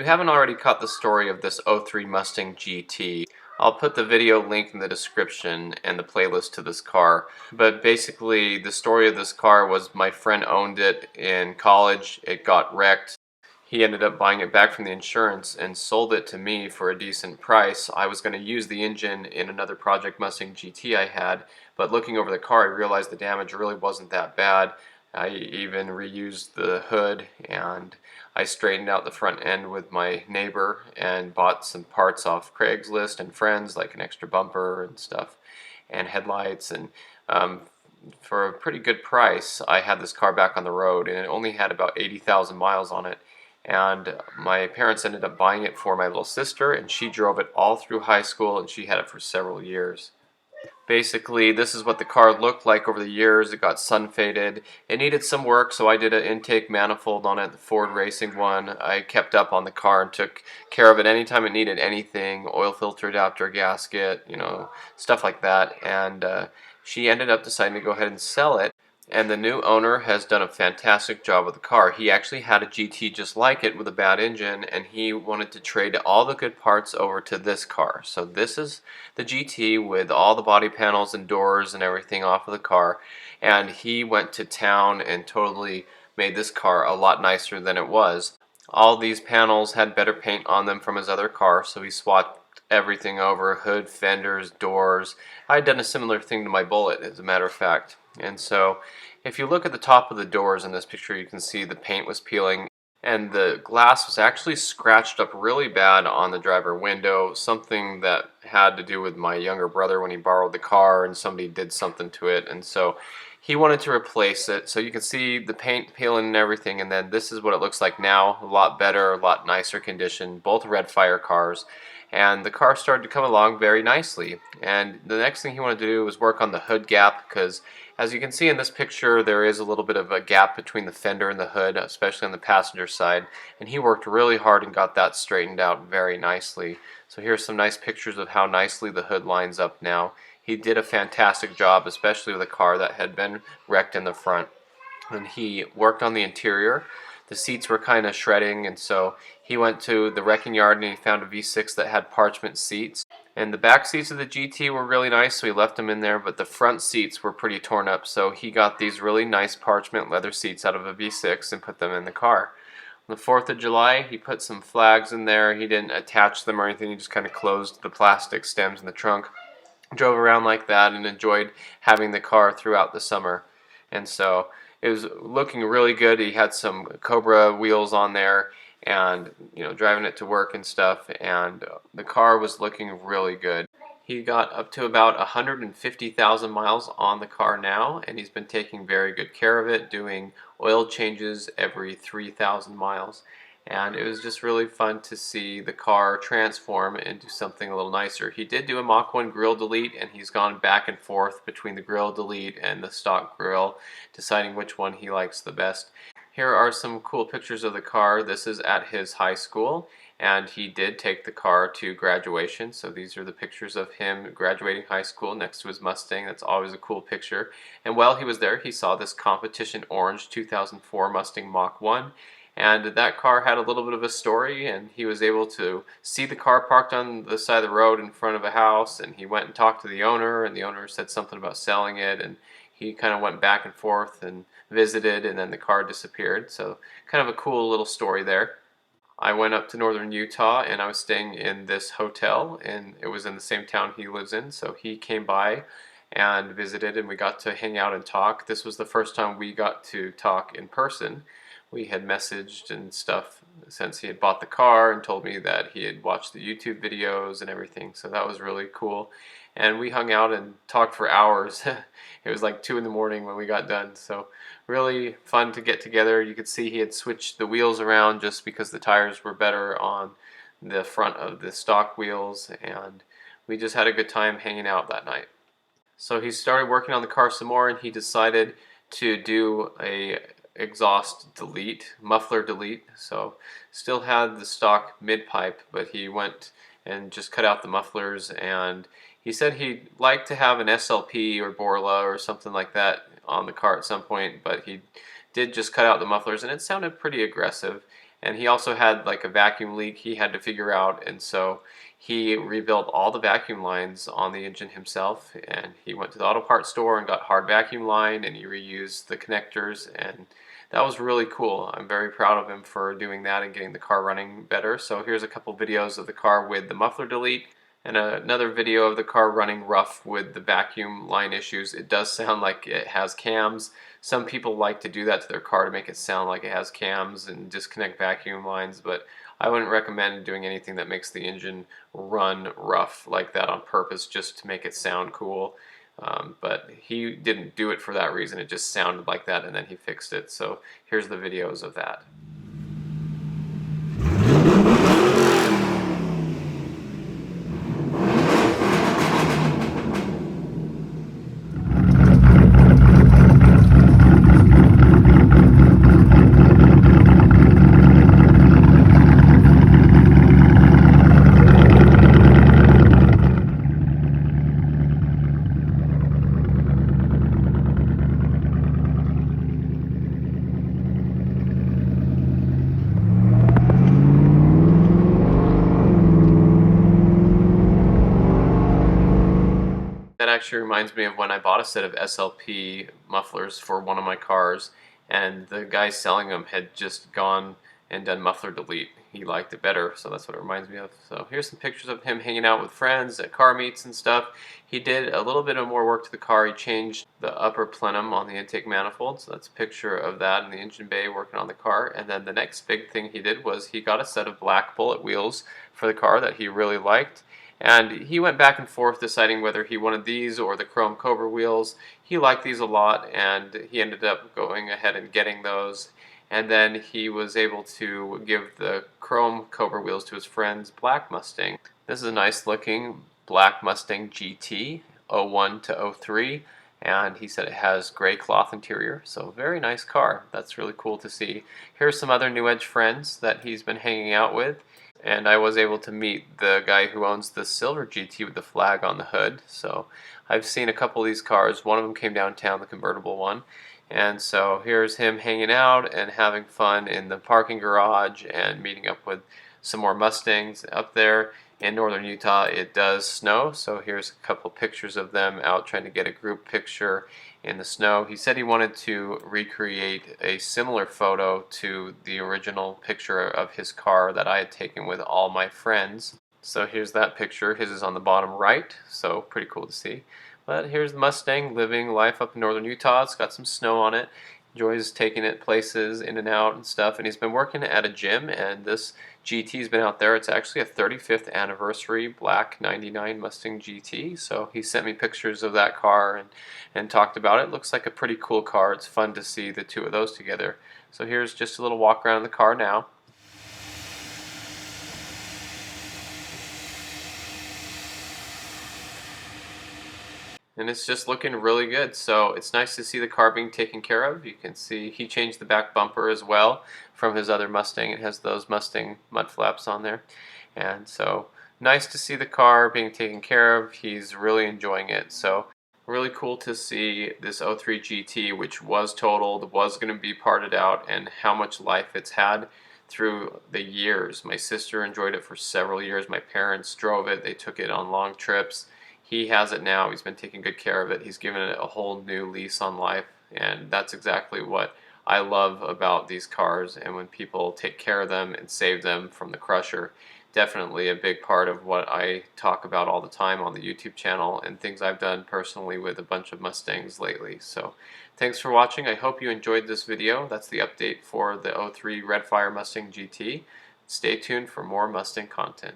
haven't already caught the story of this '03 Mustang GT, I'll put the video link in the description and the playlist to this car. But basically, the story of this car was my friend owned it in college. It got wrecked. He ended up buying it back from the insurance and sold it to me for a decent price. I was going to use the engine in another Project Mustang GT I had, but looking over the car, I realized the damage really wasn't that bad. I even reused the hood, and I straightened out the front end with my neighbor and bought some parts off Craigslist and friends, like an extra bumper and stuff and headlights, and for a pretty good price I had this car back on the road, and it only had about 80,000 miles on it. And my parents ended up buying it for my little sister, and she drove it all through high school, and she had it for several years. Basically, this is what the car looked like over the years. It got sun faded. It needed some work, so I did an intake manifold on it, the Ford Racing one. I kept up on the car and took care of it anytime it needed anything, oil filter adapter, gasket, stuff like that. And she ended up deciding to go ahead and sell it. And the new owner has done a fantastic job with the car. He actually had a GT just like it with a bad engine, and he wanted to trade all the good parts over to this car. So this is the GT with all the body panels and doors and everything off of the car. And he went to town and totally made this car a lot nicer than it was. All these panels had better paint on them from his other car, so he swapped everything over: hood, fenders, doors. I had done a similar thing to my Bullet, as a matter of fact. And so if you look at the top of the doors in this picture, you can see the paint was peeling, and the glass was actually scratched up really bad on the driver window, something that had to do with my younger brother when he borrowed the car and somebody did something to it, and so he wanted to replace it. So you can see the paint peeling and everything, and then this is what it looks like now. A lot better, a lot nicer condition, both red fire cars. And the car started to come along very nicely. And the next thing he wanted to do was work on the hood gap, because as you can see in this picture, there is a little bit of a gap between the fender and the hood, especially on the passenger side. And he worked really hard and got that straightened out very nicely. So here's some nice pictures of how nicely the hood lines up now. He did a fantastic job, especially with a car that had been wrecked in the front. And he worked on the interior. The seats were kind of shredding, and so he went to the wrecking yard and he found a V6 that had parchment seats. And the back seats of the GT were really nice, so he left them in there, but the front seats were pretty torn up, so he got these really nice parchment leather seats out of a V6 and put them in the car. On the 4th of July, he put some flags in there. He didn't attach them or anything, he just kind of closed the plastic stems in the trunk. Drove around like that and enjoyed having the car throughout the summer. And so it was looking really good. He had some Cobra wheels on there, and driving it to work and stuff, and the car was looking really good. He got up to about 150,000 miles on the car now, and he's been taking very good care of it, doing oil changes every 3,000 miles. And it was just really fun to see the car transform into something a little nicer. He did do a Mach 1 grill delete, and he's gone back and forth between the grill delete and the stock grill, deciding which one he likes the best. Here are some cool pictures of the car. This is at his high school, and he did take the car to graduation. So these are the pictures of him graduating high school next to his Mustang. That's always a cool picture. And while he was there, he saw this Competition Orange 2004 Mustang Mach 1. And that car had a little bit of a story, and he was able to see the car parked on the side of the road in front of a house, and he went and talked to the owner, and the owner said something about selling it, and he kind of went back and forth and visited, and then the car disappeared. So kind of a cool little story there. I went up to northern Utah, and I was staying in this hotel, and it was in the same town he lives in, so he came by and visited, and we got to hang out and talk. This was the first time we got to talk in person. We had messaged and stuff since he had bought the car and told me that he had watched the YouTube videos and everything, so that was really cool. And we hung out and talked for hours. It was like 2 in the morning when we got done, so really fun to get together. You could see he had switched the wheels around just because the tires were better on the front of the stock wheels, and we just had a good time hanging out that night. So he started working on the car some more, and he decided to do a exhaust delete, muffler delete. So still had the stock mid pipe, but he went and just cut out the mufflers, and he said he'd like to have an SLP or Borla or something like that on the car at some point, but he did just cut out the mufflers, and it sounded pretty aggressive. And he also had like a vacuum leak he had to figure out, and so he rebuilt all the vacuum lines on the engine himself, and he went to the auto parts store and got hard vacuum line, and he reused the connectors, and that was really cool. I'm very proud of him for doing that and getting the car running better. So here's a couple videos of the car with the muffler delete, and another video of the car running rough with the vacuum line issues. It does sound like it has cams. Some people like to do that to their car to make it sound like it has cams and disconnect vacuum lines, but I wouldn't recommend doing anything that makes the engine run rough like that on purpose just to make it sound cool. But he didn't do it for that reason. It just sounded like that, and then he fixed it. So here's the videos of that. That actually reminds me of when I bought a set of SLP mufflers for one of my cars, and the guy selling them had just gone and done muffler delete. He liked it better, so that's what it reminds me of. So here's some pictures of him hanging out with friends at car meets and stuff. He did a little bit of more work to the car. He changed the upper plenum on the intake manifold, so that's a picture of that in the engine bay working on the car. And then the next big thing he did was he got a set of black bullet wheels for the car that he really liked. And he went back and forth deciding whether he wanted these or the chrome Cobra wheels. He liked these a lot, and he ended up going ahead and getting those. And then he was able to give the chrome Cobra wheels to his friend's black Mustang. This is a nice looking black Mustang GT, 01 to 03. And he said it has gray cloth interior, so very nice car. That's really cool to see. Here's some other New Edge friends that he's been hanging out with. And I was able to meet the guy who owns the silver GT with the flag on the hood. So I've seen a couple of these cars. One of them came downtown, the convertible one. And so here's him hanging out and having fun in the parking garage and meeting up with some more Mustangs up there. In northern Utah it does snow, so here's a couple pictures of them out trying to get a group picture in the snow. He said he wanted to recreate a similar photo to the original picture of his car that I had taken with all my friends. So here's that picture. His is on the bottom right, so pretty cool to see. But here's the Mustang living life up in northern Utah. It's got some snow on it. Enjoys taking it places in and out and stuff, and he's been working at a gym, and this GT's been out there. It's actually a 35th anniversary black 99 Mustang GT, so he sent me pictures of that car and talked about it. Looks like a pretty cool car. It's fun to see the two of those together. So here's just a little walk around the car now. And it's just looking really good. So it's nice to see the car being taken care of. You can see he changed the back bumper as well from his other Mustang. It has those Mustang mud flaps on there. And so nice to see the car being taken care of. He's really enjoying it. So really cool to see this 03 GT, which was totaled, was going to be parted out, and how much life it's had through the years. My sister enjoyed it for several years. My parents drove it. They took it on long trips. He has it now. He's been taking good care of it. He's given it a whole new lease on life, and that's exactly what I love about these cars. And when people take care of them and save them from the crusher, definitely a big part of what I talk about all the time on the YouTube channel and things I've done personally with a bunch of Mustangs lately. So thanks for watching. I hope you enjoyed this video. That's the update for the 03 Redfire Mustang GT. Stay tuned for more Mustang content.